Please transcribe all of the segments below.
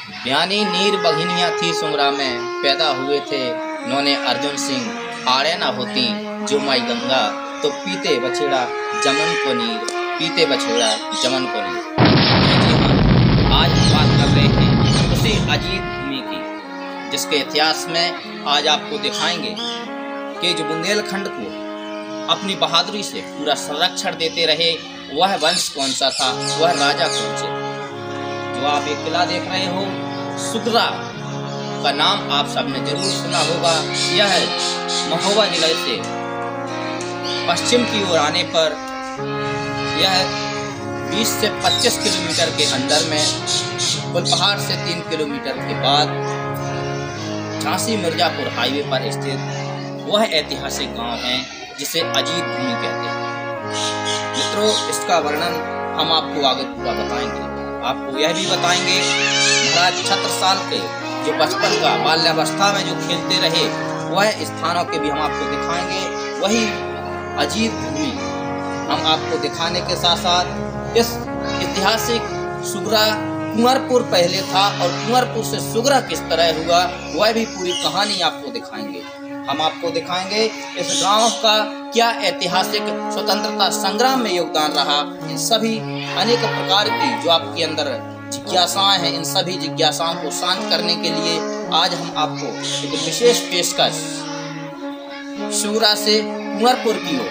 ब्यानी नीर बघिनियाँ थी सुंगरा में, पैदा हुए थे नौने अर्जुन सिंह। आड़े ना होती जो माई गंगा, तो पीते बछेड़ा जमन को नीर, पीते बछेड़ा जमन को नीर। आज हम बात कर रहे हैं उसी अजीत भूमि की, जिसके इतिहास में आज आपको दिखाएंगे कि जो बुंदेलखंड को अपनी बहादुरी से पूरा संरक्षण देते रहे, वह वंश कौन सा था, वह राजा कौन से। जो आप एक किला देख रहे हो, सुगरा का नाम आप सबने जरूर सुना होगा। यह महोबा जिले से पश्चिम की ओर आने पर यह 20 से 25 किलोमीटर के अंदर में, फुलपहाड़ से 3 किलोमीटर के बाद झांसी मिर्जापुर हाईवे पर स्थित वह ऐतिहासिक गांव है जिसे अजीत भूमि कहते हैं। मित्रों, इसका वर्णन हम आपको आगे पूरा बताएंगे। आपको यह भी बताएंगे महाराज छत्रसाल के जो बचपन का बाल्यावस्था में जो खेलते रहे, वह स्थानों के भी हम आपको दिखाएंगे। वही अजीत भूमि हम आपको दिखाने के साथ साथ इस ऐतिहासिक सुगरा कुंवरपुर पहले था और कुंवरपुर से सुगरा किस तरह हुआ, वह भी पूरी कहानी आपको दिखाएंगे। हम आपको दिखाएंगे इस गांव का क्या ऐतिहासिक स्वतंत्रता संग्राम में योगदान रहा। इन सभी अनेक प्रकार की जो आपके अंदर जिज्ञासाएं हैं, इन सभी जिज्ञासाओं को शांत करने के लिए आज हम आपको एक विशेष पेशकश सुगरा से कुंवरपुर की ओर,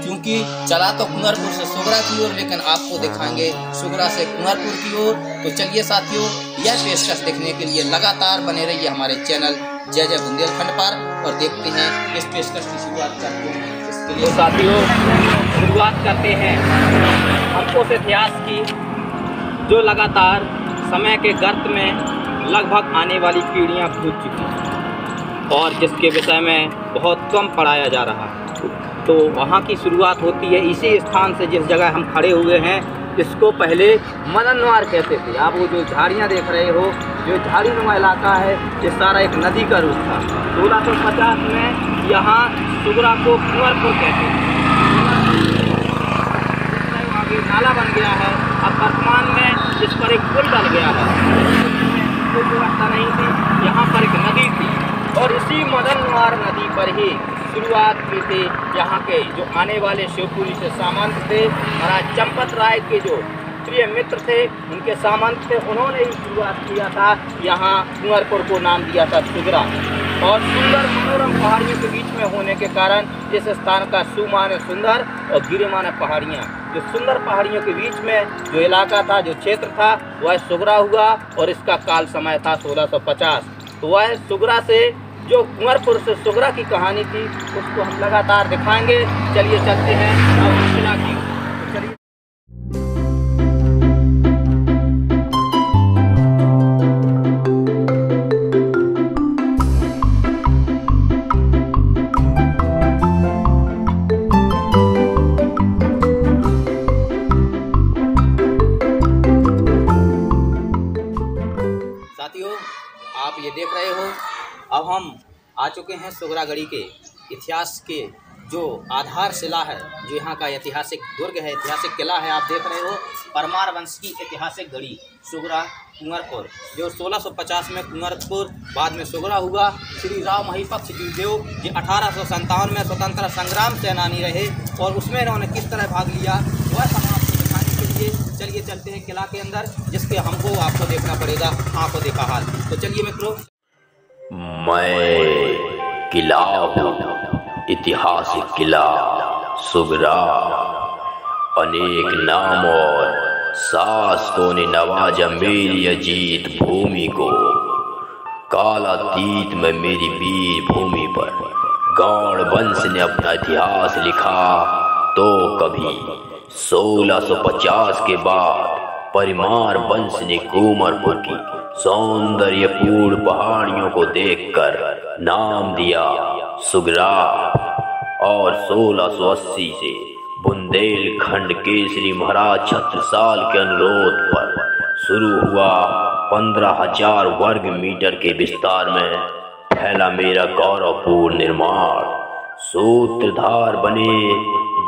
क्योंकि चला तो कुंवरपुर से सुगरा की ओर, लेकिन आपको दिखाएंगे सुगरा से कुंवरपुर की ओर। तो चलिए साथियों, यह पेशकश देखने के लिए लगातार बने रहिए हमारे चैनल जय जय बुंदेलखंड पर और देखते हैं इस पेशकश की शुरुआत करते हैं। इसके लिए साथियों शुरुआत करते हैं हमको इतिहास की, जो लगातार समय के गर्त में लगभग आने वाली पीढ़ियां भूल चुकी हैं और जिसके विषय में बहुत कम पढ़ाया जा रहा है। तो वहाँ की शुरुआत होती है इसी स्थान से, जिस जगह हम खड़े हुए हैं। इसको पहले मदनवार कहते थे। आप वो जो झाड़ियाँ देख रहे हो, जो झाड़ी नुमा इलाका है, ये सारा एक नदी का रूप था। 1650 में यहाँ सुगरा को कुंवरपुर कहते थे। आगे नाला बन गया है, अब वर्तमान में इस पर एक पुल बन गया है। कोई व्यवस्था नहीं थी, यहाँ पर एक नदी थी और इसी मदनवार नदी पर ही शुरुआत की थी। यहाँ के जो आने वाले शिवपुरी से सामंत थे, महाराज चंपत राय के जो प्रिय मित्र थे, उनके सामंत थे, उन्होंने ही शुरुआत किया था। यहाँ कुंवरपुर को नाम दिया था सुगरा। और सुंदर मनोरम पहाड़ियों के बीच में होने के कारण इस स्थान का सु माने सुंदर और गिरि माने पहाड़ियाँ। जो सुंदर पहाड़ियों के बीच में जो इलाका था, जो क्षेत्र था, वह सुगरा हुआ और इसका काल समय था 1650। तो वह सुगरा से जो कुंवरपुर से सुगरा की कहानी थी, उसको हम लगातार दिखाएंगे। चलिए चलते हैं अब किला की। चलिए साथियों, आप ये देख रहे हो, अब हम आ चुके हैं सुगरागढ़ी के इतिहास के जो आधारशिला है, जो यहाँ का ऐतिहासिक दुर्ग है, ऐतिहासिक किला है। आप देख रहे हो परमार वंश की ऐतिहासिक गढ़ी सुगरा कुंवरपुर, जो 1650 में कुंवरपुर, बाद में सुगरा हुआ। श्री राव महिपक्ष द्विदेव जी 1857 में स्वतंत्रता संग्राम सेनानी रहे और उसमें इन्होंने किस तरह भाग लिया, वह सब आपको दिखाने के लिए चलिए चलते हैं किला के अंदर, जिसके हमको आपको देखना पड़ेगा आंखों देखा हाल। तो चलिए मित्रों, मैं किला हूँ, ऐतिहासिक किला सुगरा। अनेक नाम और शासकों ने नवाजा मेरी अजीत भूमि को। कालातीत में मेरी वीर भूमि पर गौड़ वंश ने अपना इतिहास लिखा, तो कभी 1650 के बाद परिमार वंश ने कुंवरपुर की सौंदर्यपूर्ण पहाड़ियों को देखकर नाम दिया सुगरा। और 1680 से बुंदेलखंड केसरी महाराज छत्रसाल के अनुरोध पर शुरू हुआ 15,000 वर्ग मीटर के विस्तार में फैला मेरा गौरवपूर्ण निर्माण। सूत्रधार बने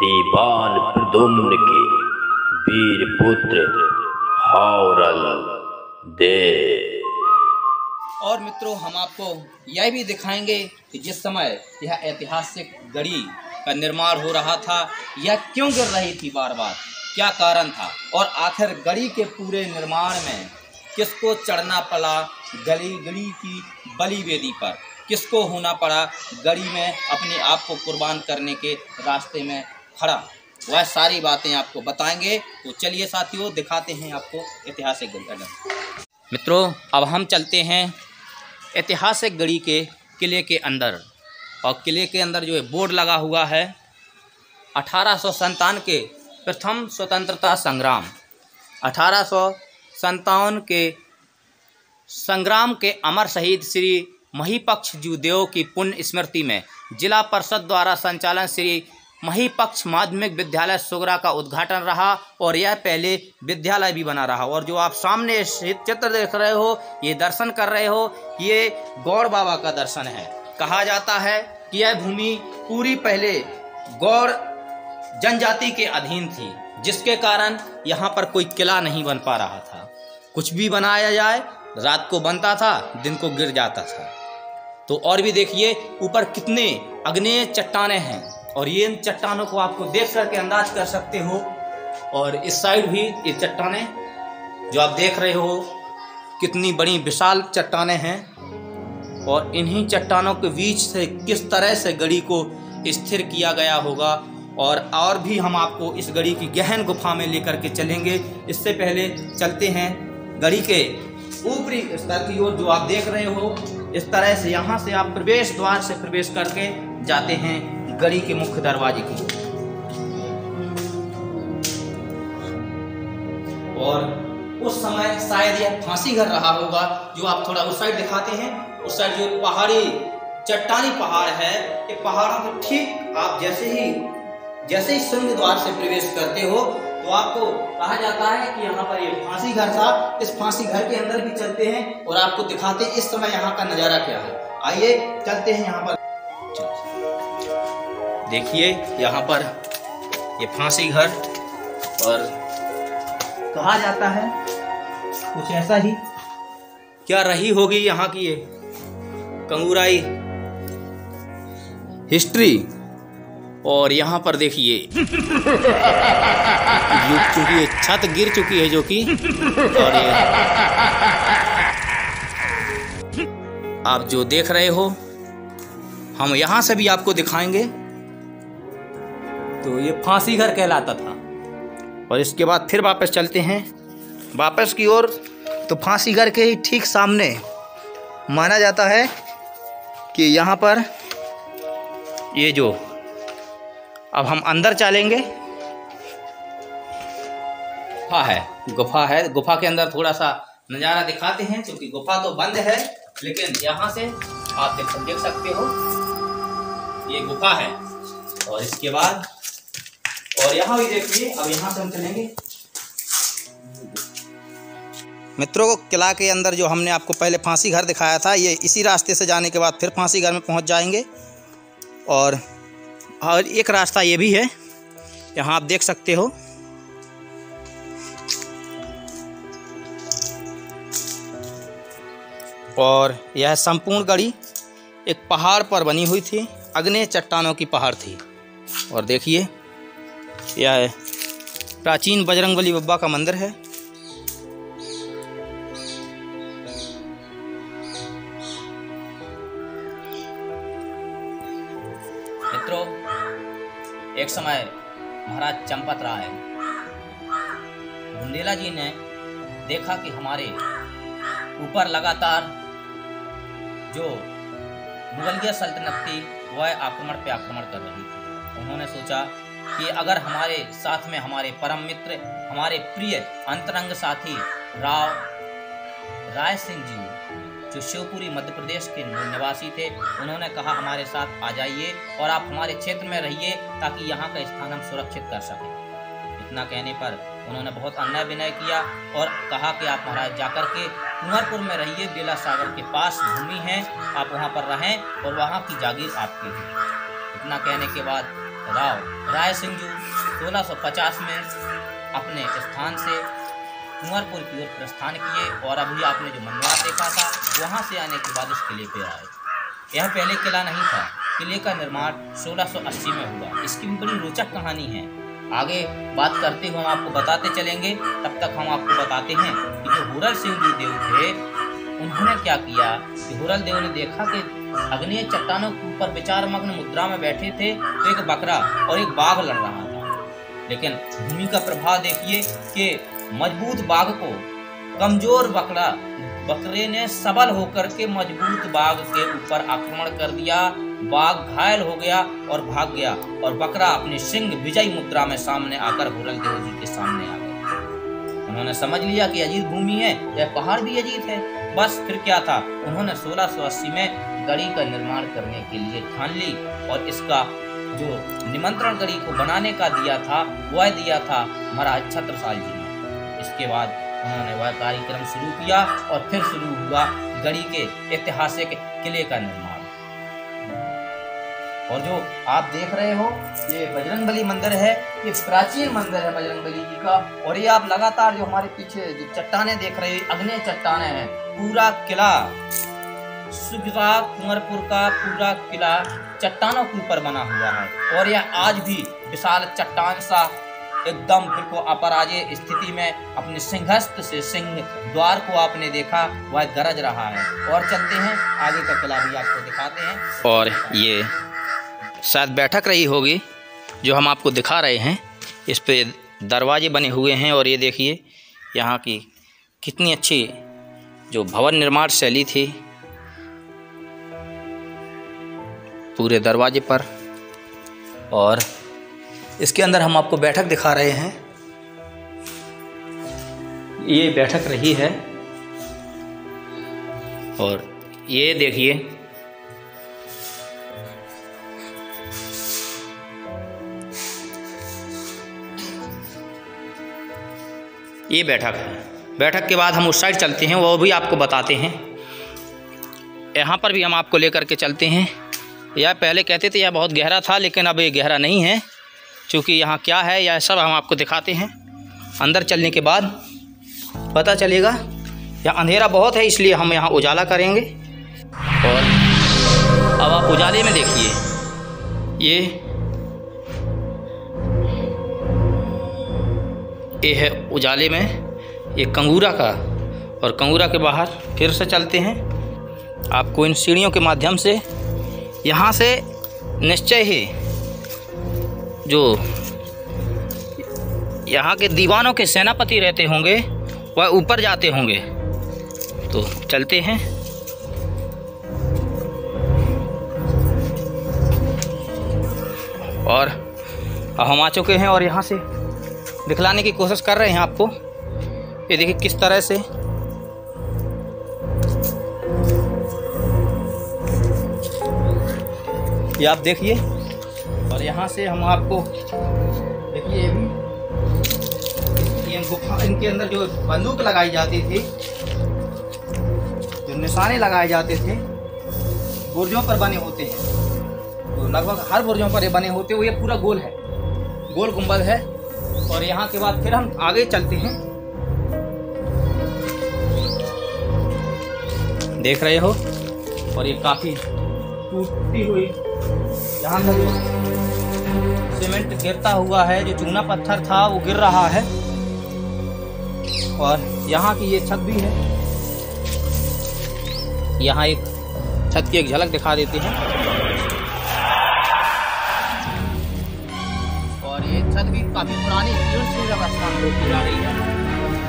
दीवान प्रद्युम्न के वीर पुत्र हौरल दे। और मित्रों, हम आपको यह भी दिखाएंगे कि जिस समय यह ऐतिहासिक गढ़ी का निर्माण हो रहा था, यह क्यों गिर रही थी बार बार, क्या कारण था, और आखिर गढ़ी के पूरे निर्माण में किसको चढ़ना पड़ा गढ़ी की बलि वेदी पर, किसको होना पड़ा गढ़ी में अपने आप को कुर्बान करने के रास्ते में खड़ा, वह सारी बातें आपको बताएंगे। तो चलिए साथियों, दिखाते हैं आपको ऐतिहासिक गढ़ी। मित्रों, अब हम चलते हैं ऐतिहासिक गढ़ी के किले के अंदर, और किले के अंदर जो है बोर्ड लगा हुआ है 1857 के प्रथम स्वतंत्रता संग्राम, 1857 के संग्राम के अमर शहीद श्री महीपक्ष जूदेव की पुण्य स्मृति में जिला परिषद द्वारा संचालन श्री महीपक्ष माध्यमिक विद्यालय सुगरा का उद्घाटन रहा, और यह पहले विद्यालय भी बना रहा। और जो आप सामने चित्र देख रहे हो, ये दर्शन कर रहे हो, ये गौड़ बाबा का दर्शन है। कहा जाता है कि यह भूमि पूरी पहले गौड़ जनजाति के अधीन थी, जिसके कारण यहाँ पर कोई किला नहीं बन पा रहा था। कुछ भी बनाया जाए, रात को बनता था, दिन को गिर जाता था। तो और भी देखिए ऊपर कितने अग्नेय चट्टानें हैं, और ये इन चट्टानों को आपको देख करके अंदाज कर सकते हो। और इस साइड भी ये चट्टानें जो आप देख रहे हो, कितनी बड़ी विशाल चट्टानें हैं, और इन्हीं चट्टानों के बीच से किस तरह से गढ़ी को स्थिर किया गया होगा। और भी हम आपको इस गढ़ी की गहन गुफा में लेकर के चलेंगे। इससे पहले चलते हैं गढ़ी के ऊपरी स्तर की ओर, जो आप देख रहे हो। इस तरह से यहाँ से आप प्रवेश द्वार से प्रवेश करके जाते हैं गढ़ी के मुख्य दरवाजे की। और उस समय शायद यह फांसी घर रहा होगा, जो आप थोड़ा उस साइड दिखाते हैं। उस साइड जो पहाड़ी चट्टानी पहाड़ है, ये पहाड़ों के ठीक आप जैसे ही सिंह द्वार से प्रवेश करते हो, तो आपको कहा जाता है कि यहाँ पर ये फांसी घर था। इस फांसी घर के अंदर भी चलते हैं और आपको दिखाते हैं इस समय यहाँ का नज़ारा क्या है। आइए चलते हैं यहाँ पर। देखिए यहाँ पर ये फांसी घर, और कहा जाता है कुछ ऐसा ही क्या रही होगी यहाँ की ये कंगूराई हिस्ट्री। और यहाँ पर देखिए चूंकि ये छत गिर चुकी है, जो कि और ये आप जो देख रहे हो, हम यहाँ से भी आपको दिखाएंगे। तो ये फांसी घर कहलाता था। और इसके बाद फिर वापस चलते हैं वापस की ओर। तो फांसी घर के ही ठीक सामने माना जाता है कि यहाँ पर ये जो अब हम अंदर चलेंगे, गुफा है। गुफा के अंदर थोड़ा सा नज़ारा दिखाते हैं, क्योंकि गुफा तो बंद है, लेकिन यहाँ से आप देख सकते हो ये गुफा है। और इसके बाद और यहाँ भी देखिए, अब यहाँ से हम चलेंगे। मित्रों, किला के अंदर जो हमने आपको पहले फांसी घर दिखाया था, ये इसी रास्ते से जाने के बाद फिर फांसी घर में पहुँच जाएंगे। और एक रास्ता ये भी है, यहाँ आप देख सकते हो। और यह संपूर्ण गढ़ी एक पहाड़ पर बनी हुई थी, अग्नेय चट्टानों की पहाड़ थी। और देखिए यह प्राचीन बजरंगबली बाबा का मंदिर है। मित्रों, एक समय महाराज चंपत राय बुंदेला जी ने देखा कि हमारे ऊपर लगातार जो मुगलिया सल्तनत थी वह आक्रमण पे आक्रमण कर रही थी। उन्होंने सोचा कि अगर हमारे साथ में हमारे परम मित्र, हमारे प्रिय अंतरंग साथी राय सिंह जी, जो शिवपुरी मध्य प्रदेश के निवासी थे, उन्होंने कहा हमारे साथ आ जाइए और आप हमारे क्षेत्र में रहिए, ताकि यहाँ का स्थान हम सुरक्षित कर सकें। इतना कहने पर उन्होंने बहुत अन्याय विनय किया और कहा कि आप महाराज जाकर के कुंवरपुर में रहिए, बेला सागर के पास भूमि है, आप वहाँ पर रहें और वहाँ की जागीर आपकी है। इतना कहने के बाद राय सिंह जी 1650 में अपने स्थान से कुंवरपुर की ओर प्रस्थान किए और अभी आपने जो मनवार देखा था वहाँ से आने के बाद इस किले पे आए। यह पहले किला नहीं था। किले का निर्माण 1680 में हुआ। इसकी बड़ी रोचक कहानी है। आगे बात करते हुए हम आपको बताते चलेंगे। तब तक हम आपको बताते हैं कि जो हुरल सिंह जी देव थे उन्होंने क्या किया कि हुरल देव ने देखा कि अग्नेय चट्टानों के ऊपर विचार मग्न मुद्रा में बैठे थे तो एक बकरा और एक बाघ लड़ रहा था। लेकिन भूमि का प्रभाव देखिए कि मजबूत बाघ को कमजोर बकरे ने सबल होकर के मजबूत बाघ के ऊपर आक्रमण कर दिया। बाघ घायल हो गया और भाग गया और बकरा अपनी सिंह विजयी मुद्रा में सामने आकर हुरल देव जी के सामने आ गया। उन्होंने समझ लिया कि अजीत भूमि है, यह पहाड़ भी अजीत है। बस फिर क्या था, उन्होंने 1680 में गढ़ी का निर्माण करने के लिए ठान ली और इसका जो निमंत्रण गढ़ी को बनाने का दिया था वह दिया था महाराज छत्रसाल जी ने। इसके बाद उन्होंने वह कार्यक्रम शुरू किया और फिर शुरू हुआ गढ़ी के ऐतिहासिक किले का निर्माण। और जो आप देख रहे हो ये बजरंगबली मंदिर है, ये प्राचीन मंदिर है बजरंगबली जी का। और ये आप लगातार जो हमारे पीछे जो चट्टाने देख रहे हो अग्नेय चट्टाने हैं। पूरा किला सुगरा कुंवरपुर का पूरा किला चट्टानों के ऊपर बना हुआ है और यह आज भी विशाल चट्टान सा एकदम बिल्कुल अपराजय स्थिति में अपने सिंहस्थ से सिंह द्वार को आपने देखा वह गरज रहा है। और चलते हैं आगे का किला भी आपको दिखाते हैं। और ये शायद बैठक रही होगी जो हम आपको दिखा रहे हैं। इस पे दरवाजे बने हुए हैं और ये देखिए यहाँ की कितनी अच्छी जो भवन निर्माण शैली थी पूरे दरवाजे पर। और इसके अंदर हम आपको बैठक दिखा रहे हैं। ये बैठक रही है और ये देखिए ये बैठक है। बैठक के बाद हम उस साइड चलते हैं, वो भी आपको बताते हैं। यहाँ पर भी हम आपको लेकर के चलते हैं। यह पहले कहते थे यह बहुत गहरा था, लेकिन अब ये गहरा नहीं है। क्योंकि यहाँ क्या है यह सब हम आपको दिखाते हैं। अंदर चलने के बाद पता चलेगा। यहाँ अंधेरा बहुत है इसलिए हम यहाँ उजाला करेंगे। और अब आप उजाले में देखिए ये है उजाले में ये कंगूरा का। और कंगूरा के बाहर फिर से चलते हैं। आपको इन सीढ़ियों के माध्यम से यहाँ से निश्चय ही जो यहाँ के दीवानों के सेनापति रहते होंगे वह ऊपर जाते होंगे। तो चलते हैं। और अब हम आ चुके हैं और यहाँ से दिखलाने की कोशिश कर रहे हैं आपको। ये देखिए किस तरह से ये आप देखिए। और यहाँ से हम आपको देखिए ये भी ये गुफा, इनके अंदर जो बंदूक लगाई जाती थी, जो निशाने लगाए जाते थे बुर्जों पर बने होते हैं। तो लगभग हर बुर्जों पर ये बने होते हुए ये पूरा गोल है, गोल गुंबद है। और यहाँ के बाद फिर हम आगे चलते हैं। देख रहे हो और ये काफ़ी टूटी हुई यहाँ का जो सीमेंट गिरता हुआ है, जो चूना पत्थर था वो गिर रहा है। और यहाँ की ये छत भी है। यहाँ एक छत की एक झलक दिखा देते हैं। और ये छत भी काफ़ी पुरानी अवस्था में होती जा रही है।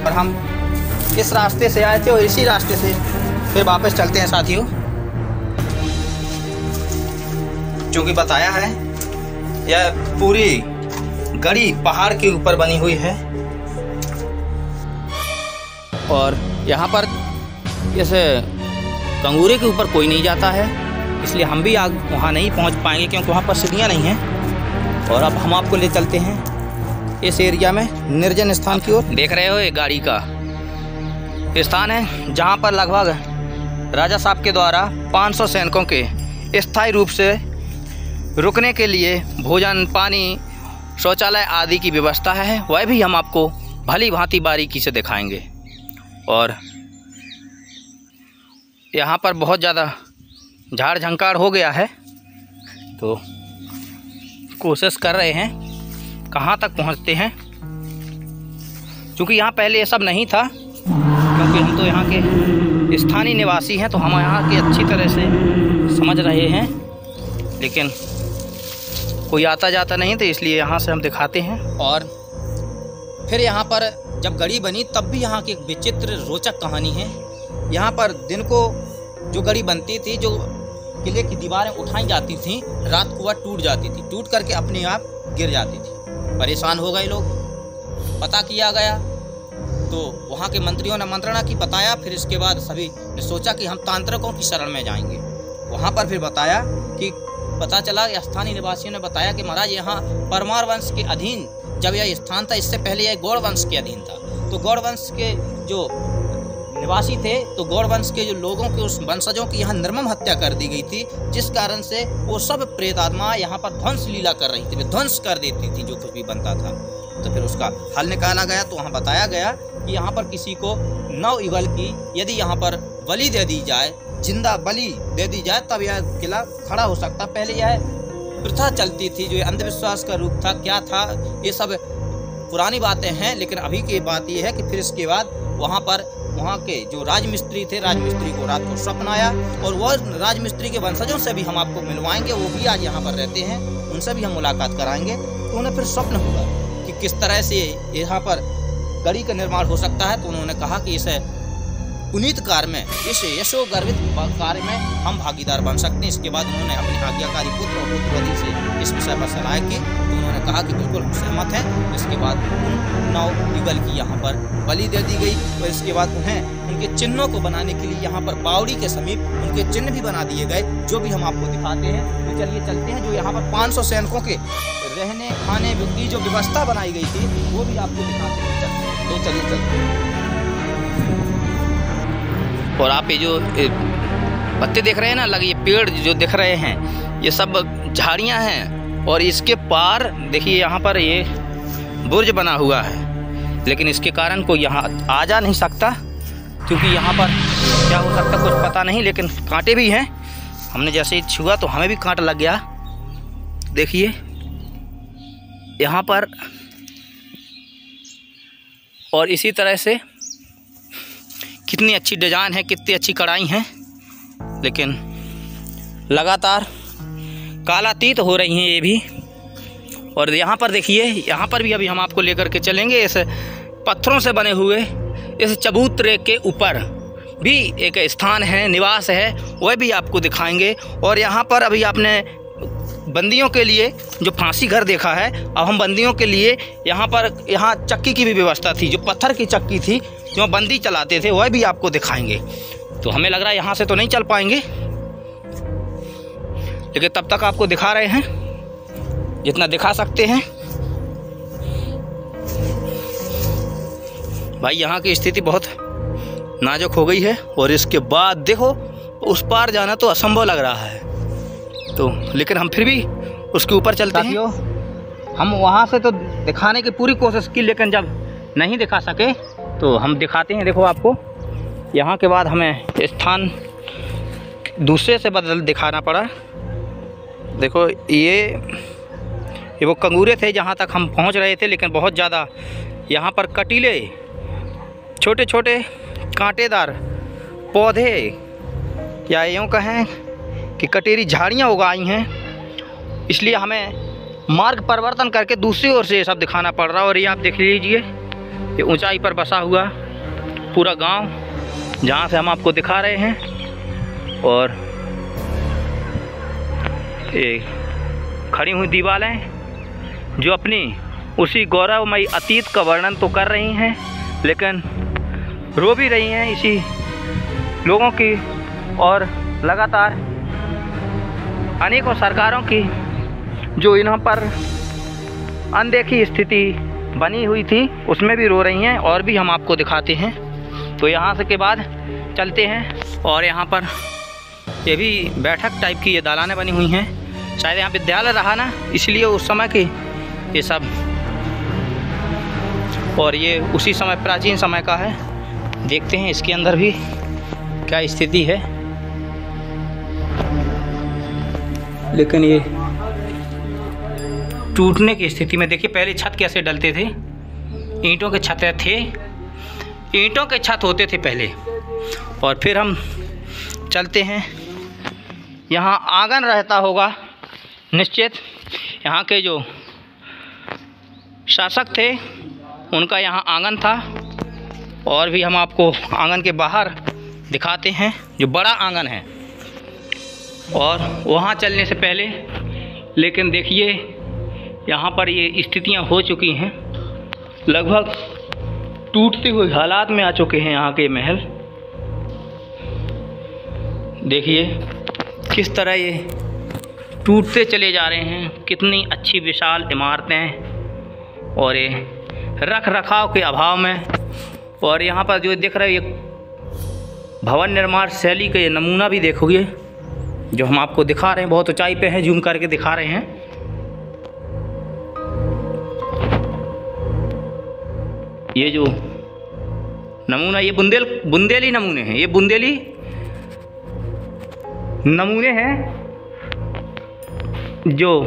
और हम इस रास्ते से आए थे और इसी रास्ते से फिर वापस चलते हैं साथियों। चूँकि बताया है यह पूरी गढ़ी पहाड़ के ऊपर बनी हुई है और यहाँ पर इस कंगूरे के ऊपर कोई नहीं जाता है, इसलिए हम भी वहाँ नहीं पहुँच पाएंगे क्योंकि वहाँ पर सीढ़ियाँ नहीं हैं। और अब हम आपको ले चलते हैं इस एरिया में निर्जन स्थान की ओर। देख रहे हो ये गाड़ी का स्थान है जहाँ पर लगभग राजा साहब के द्वारा 500 सैनिकों के स्थायी रूप से रुकने के लिए भोजन, पानी, शौचालय आदि की व्यवस्था है। वह भी हम आपको भली भांति बारीकी से दिखाएंगे। और यहाँ पर बहुत ज़्यादा झाड़ झंकार हो गया है, तो कोशिश कर रहे हैं कहाँ तक पहुँचते हैं, क्योंकि यहाँ पहले ये सब नहीं था। क्योंकि हम तो यहाँ के स्थानीय निवासी हैं, तो हम यहाँ की अच्छी तरह से समझ रहे हैं, लेकिन कोई आता जाता नहीं, तो इसलिए यहाँ से हम दिखाते हैं। और फिर यहाँ पर जब गढ़ी बनी तब भी यहाँ की एक विचित्र रोचक कहानी है। यहाँ पर दिन को जो गढ़ी बनती थी, जो किले की दीवारें उठाई जाती थीं, रात को वह टूट जाती थी, टूट करके अपने आप गिर जाती थी। परेशान हो गए लोग, पता किया गया, तो वहाँ के मंत्रियों ने मंत्रणा की, बताया। फिर इसके बाद सभी ने सोचा कि हम तांत्रिकों की शरण में जाएंगे। वहाँ पर फिर बताया कि पता चला, स्थानीय निवासियों ने बताया कि महाराज यहाँ परमार वंश के अधीन जब यह स्थान था, इससे पहले यह गौड़ वंश के अधीन था। तो गौड़ वंश के जो निवासी थे, तो गौड़ वंश के जो लोगों के, उस वंशजों की यहाँ निर्मम हत्या कर दी गई थी, जिस कारण से वो सब प्रेत आत्मा यहाँ पर ध्वंस लीला कर रही थी, ध्वंस कर देती थी जो कुछ भी बनता था। तो फिर उसका हल निकाला गया। तो वहाँ बताया गया कि यहाँ पर किसी को 9 युगल की यदि यहाँ पर बलि दे दी जाए, जिंदा बलि दे दी जाए, तब यह किला खड़ा हो सकता। पहले यह प्रथा चलती थी, जो अंधविश्वास का रूप था, क्या था, ये सब पुरानी बातें हैं। लेकिन अभी की बात यह है कि फिर इसके बाद वहाँ के जो राजमिस्त्री थे, राजमिस्त्री को रात को स्वप्न आया, और वह राजमिस्त्री के वंशजों से भी हम आपको मिलवाएंगे, वो भी आज यहाँ पर रहते हैं, उनसे भी हम मुलाकात कराएंगे। तो उन्हें फिर स्वप्न हुआ कि किस तरह से यहाँ पर गढ़ी का निर्माण हो सकता है। तो उन्होंने कहा कि इसे पुनीत कार्य में, इस यशो गर्वित कार्य में हम भागीदार बन सकते हैं। इसके बाद उन्होंने अपने आज्ञाकारी पुत्र और पुत्रवती से इस विषय पर सलाह की। तो उन्होंने कहा कि बिल्कुल हम सहमत हैं। इसके बाद उन 9 युगल की यहाँ पर बलि दे दी गई। और इसके बाद उन्हें उनके चिन्हों को बनाने के लिए यहाँ पर बावड़ी के समीप उनके चिन्ह भी बना दिए गए, जो भी हम आपको दिखाते हैं। तो चलिए चलते हैं। जो यहाँ पर 500 सैनिकों के रहने खाने की जो व्यवस्था बनाई गई थी, वो भी आपको दिखाते हैं। तो चलिए चलते हैं। और आप ये जो पत्ते देख रहे हैं ना, लगे ये पेड़ जो दिख रहे हैं, ये सब झाड़ियाँ हैं। और इसके पार देखिए, यहाँ पर ये बुर्ज बना हुआ है, लेकिन इसके कारण कोई यहाँ आ जा नहीं सकता, क्योंकि यहाँ पर क्या हो सकता कुछ पता नहीं। लेकिन कांटे भी हैं, हमने जैसे ही छुआ तो हमें भी कांटा लग गया। देखिए यहाँ पर, और इसी तरह से कितनी अच्छी डिजाइन है, कितनी अच्छी कढ़ाई हैं, लेकिन लगातार कालातीत हो रही हैं ये भी। और यहाँ पर देखिए, यहाँ पर भी अभी हम आपको लेकर के चलेंगे। इस पत्थरों से बने हुए इस चबूतरे के ऊपर भी एक स्थान है, निवास है, वह भी आपको दिखाएंगे। और यहाँ पर अभी आपने बंदियों के लिए जो फांसी घर देखा है, अब हम बंदियों के लिए यहाँ चक्की की भी व्यवस्था थी, जो पत्थर की चक्की थी, जो बंदी चलाते थे, वह भी आपको दिखाएंगे। तो हमें लग रहा है यहाँ से तो नहीं चल पाएंगे, लेकिन तब तक आपको दिखा रहे हैं जितना दिखा सकते हैं। भाई यहाँ की स्थिति बहुत नाजुक हो गई है। और इसके बाद देखो, उस पार जाना तो असंभव लग रहा है, तो लेकिन हम फिर भी उसके ऊपर चलते हैं। हम वहाँ से तो दिखाने की पूरी कोशिश की, लेकिन जब नहीं दिखा सके तो हम दिखाते हैं। देखो आपको यहाँ के बाद हमें स्थान दूसरे से बदल दिखाना पड़ा। देखो ये वो कंगूरे थे जहाँ तक हम पहुँच रहे थे, लेकिन बहुत ज़्यादा यहाँ पर कटीले छोटे छोटे कांटेदार पौधे, या यूँ कहें कि कटेरी झाड़ियाँ उगाई हैं, इसलिए हमें मार्ग परिवर्तन करके दूसरी ओर से ये सब दिखाना पड़ रहा है। और ये आप देख लीजिए, ये ऊंचाई पर बसा हुआ पूरा गांव, जहाँ से हम आपको दिखा रहे हैं। और ये खड़ी हुई दीवारें जो अपनी उसी गौरवमयी अतीत का वर्णन तो कर रही हैं, लेकिन रो भी रही हैं इसी लोगों की। और लगातार अनेकों सरकारों की जो इन पर अनदेखी स्थिति बनी हुई थी, उसमें भी रो रही हैं। और भी हम आपको दिखाते हैं। तो यहाँ से के बाद चलते हैं। और यहाँ पर ये भी बैठक टाइप की ये दालानें बनी हुई हैं, शायद यहाँ विद्यालय रहा ना, इसलिए उस समय की ये सब और ये उसी समय प्राचीन समय का है। देखते हैं इसके अंदर भी क्या स्थिति है। लेकिन ये टूटने की स्थिति में, देखिए पहले छत कैसे डलते थे, ईंटों के छत थे, ईंटों के छत होते थे पहले। और फिर हम चलते हैं, यहाँ आंगन रहता होगा निश्चित। यहाँ के जो शासक थे उनका यहाँ आंगन था। और भी हम आपको आंगन के बाहर दिखाते हैं, जो बड़ा आंगन है। और वहाँ चलने से पहले लेकिन देखिए यहाँ पर ये स्थितियाँ हो चुकी हैं, लगभग टूटते हुए हालात में आ चुके हैं यहाँ के महल। देखिए किस तरह ये टूटते चले जा रहे हैं। कितनी अच्छी विशाल इमारतें, और ये रख रखाव के अभाव में। और यहाँ पर जो दिख रहे ये भवन निर्माण शैली का ये नमूना भी देखोगे, जो हम आपको दिखा रहे हैं, बहुत ऊंचाई पे है, जूम करके दिखा रहे हैं। ये जो नमूना, ये बुंदेली नमूने हैं, ये बुंदेली नमूने हैं जो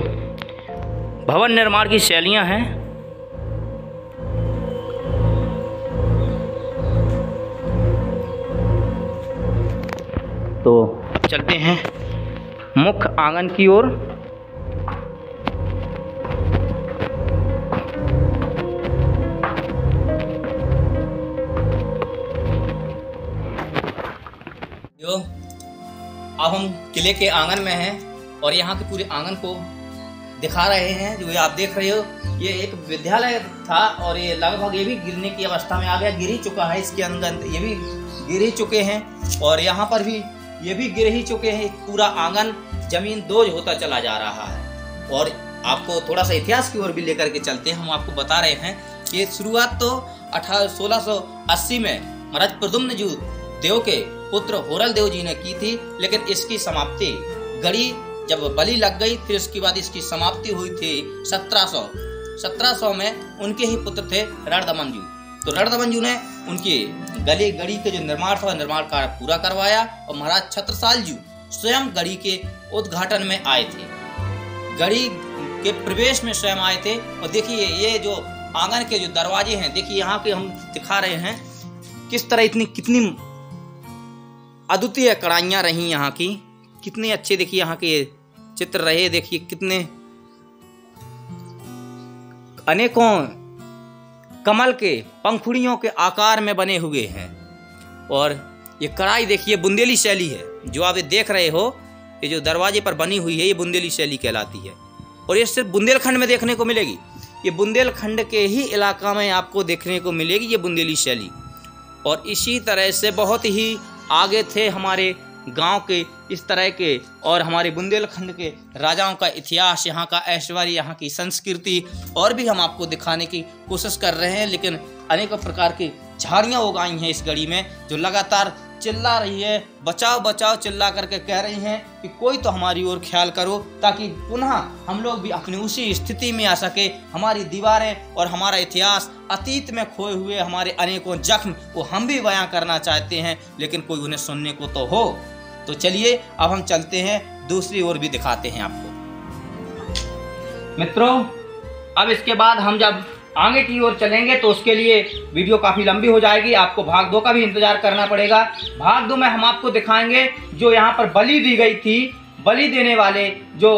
भवन निर्माण की शैलियां हैं। तो चलते हैं मुख्य आंगन की ओर। अब हम किले के आंगन में हैं और यहाँ के पूरे आंगन को दिखा रहे हैं। जो ये आप देख रहे हो, ये एक विद्यालय था और ये लगभग ये भी गिरने की अवस्था में आ गया, गिर ही चुका है। इसके अंदर ये भी गिर ही चुके हैं और यहाँ पर भी ये भी गिर ही चुके हैं। पूरा आंगन जमीन दोज होता चला जा रहा है। और आपको थोड़ा सा इतिहास की ओर भी लेकर के चलते हैं। हम आपको बता रहे हैं कि शुरुआत तो 1680 में महाराज प्रद्युम्न देव के पुत्र होरल देव जी ने की थी, लेकिन इसकी समाप्ति गढ़ी जब बलि लग गई, फिर उसके बाद इसकी समाप्ति हुई थी 1700 में। उनके ही पुत्र थे रणदमन जी। तो रणदमन जी ने उनकी गढ़ी के जो निर्माण था, निर्माण कार्य पूरा करवाया और महाराज छत्रसाल जी स्वयं गढ़ी के उद्घाटन में आए थे, गढ़ी के प्रवेश में स्वयं आए थे। और देखिए ये जो आंगन के जो दरवाजे हैं, देखिए यहाँ के हम दिखा रहे हैं किस तरह कितनी अद्वितीय कढ़ाइयाँ रही यहाँ की, कितने अच्छे देखिए यहाँ के चित्र रहे। देखिए कितने अनेकों कमल के पंखुड़ियों के आकार में बने हुए हैं। और ये कढ़ाई देखिए बुंदेली शैली है, जो आप देख रहे हो, ये जो दरवाजे पर बनी हुई है, ये बुंदेली शैली कहलाती है। और ये सिर्फ बुंदेलखंड में देखने को मिलेगी, ये बुंदेलखंड के ही इलाका में आपको देखने को मिलेगी ये बुंदेली शैली। और इसी तरह से बहुत ही आगे थे हमारे गांव के इस तरह के, और हमारे बुंदेलखंड के राजाओं का इतिहास, यहाँ का ऐश्वर्य, यहाँ की संस्कृति और भी हम आपको दिखाने की कोशिश कर रहे हैं। लेकिन अनेकों प्रकार की झाड़ियाँ उगाई हैं इस गढ़ी में, जो लगातार चिल्ला रही है, बचाओ बचाओ चिल्ला करके कह रही हैं कि कोई तो हमारी ओर ख्याल करो, ताकि पुनः हम लोग भी अपनी उसी स्थिति में आ सके। हमारी दीवारें और हमारा इतिहास, अतीत में खोए हुए हमारे अनेकों जख्म वो हम भी बयां करना चाहते हैं, लेकिन कोई उन्हें सुनने को तो हो। तो चलिए अब हम चलते हैं, दूसरी ओर भी दिखाते हैं आपको। मित्रों, अब इसके बाद हम जब आगे की ओर चलेंगे तो उसके लिए वीडियो काफ़ी लंबी हो जाएगी, आपको भाग 2 का भी इंतजार करना पड़ेगा। भाग 2 में हम आपको दिखाएंगे जो यहाँ पर बलि दी गई थी, बलि देने वाले जो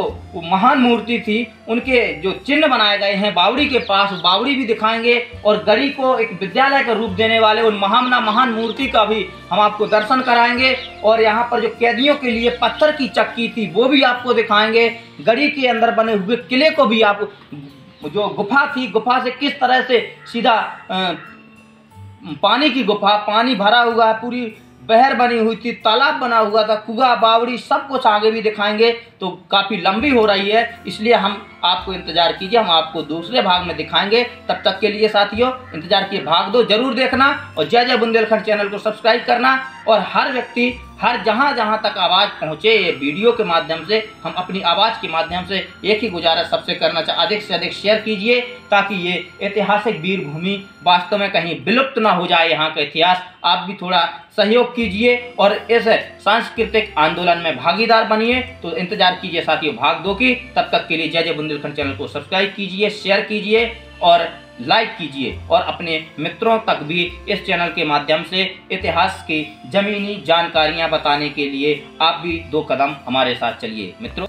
महान मूर्ति थी, उनके जो चिन्ह बनाए गए हैं बावड़ी के पास, बावड़ी भी दिखाएंगे। और गढ़ी को एक विद्यालय का रूप देने वाले उन महान मूर्ति का भी हम आपको दर्शन कराएंगे। और यहाँ पर जो कैदियों के लिए पत्थर की चक्की थी वो भी आपको दिखाएंगे। गढ़ी के अंदर बने हुए किले को भी, आप जो गुफा थी, गुफा से किस तरह से सीधा पानी की गुफा, पानी भरा हुआ है, पूरी बहर बनी हुई थी, तालाब बना हुआ था, कुआं, बावड़ी, सब कुछ आगे भी दिखाएंगे। तो काफ़ी लंबी हो रही है, इसलिए हम आपको इंतजार कीजिए, हम आपको दूसरे भाग में दिखाएंगे। तब तक के लिए साथियों इंतजार कीजिए, भाग 2 जरूर देखना और जय जय बुंदेलखंड चैनल को सब्सक्राइब करना। और हर व्यक्ति हर जहां तक आवाज़ पहुंचे ये वीडियो के माध्यम से, हम अपनी आवाज़ के माध्यम से एक ही गुजारिश सबसे करना अधिक से अधिक शेयर कीजिए, ताकि ये ऐतिहासिक वीर भूमि वास्तव में कहीं विलुप्त ना हो जाए। यहाँ का इतिहास आप भी थोड़ा सहयोग कीजिए और इस सांस्कृतिक आंदोलन में भागीदार बनिए। तो इंतजार कीजिए साथियों भाग 2 की। तब तक के लिए जय जय बुंदेलखंड चैनल को सब्सक्राइब कीजिए, शेयर कीजिए और लाइक कीजिए और अपने मित्रों तक भी इस चैनल के माध्यम से इतिहास की जमीनी जानकारियां बताने के लिए आप भी 2 कदम हमारे साथ चलिए मित्रों।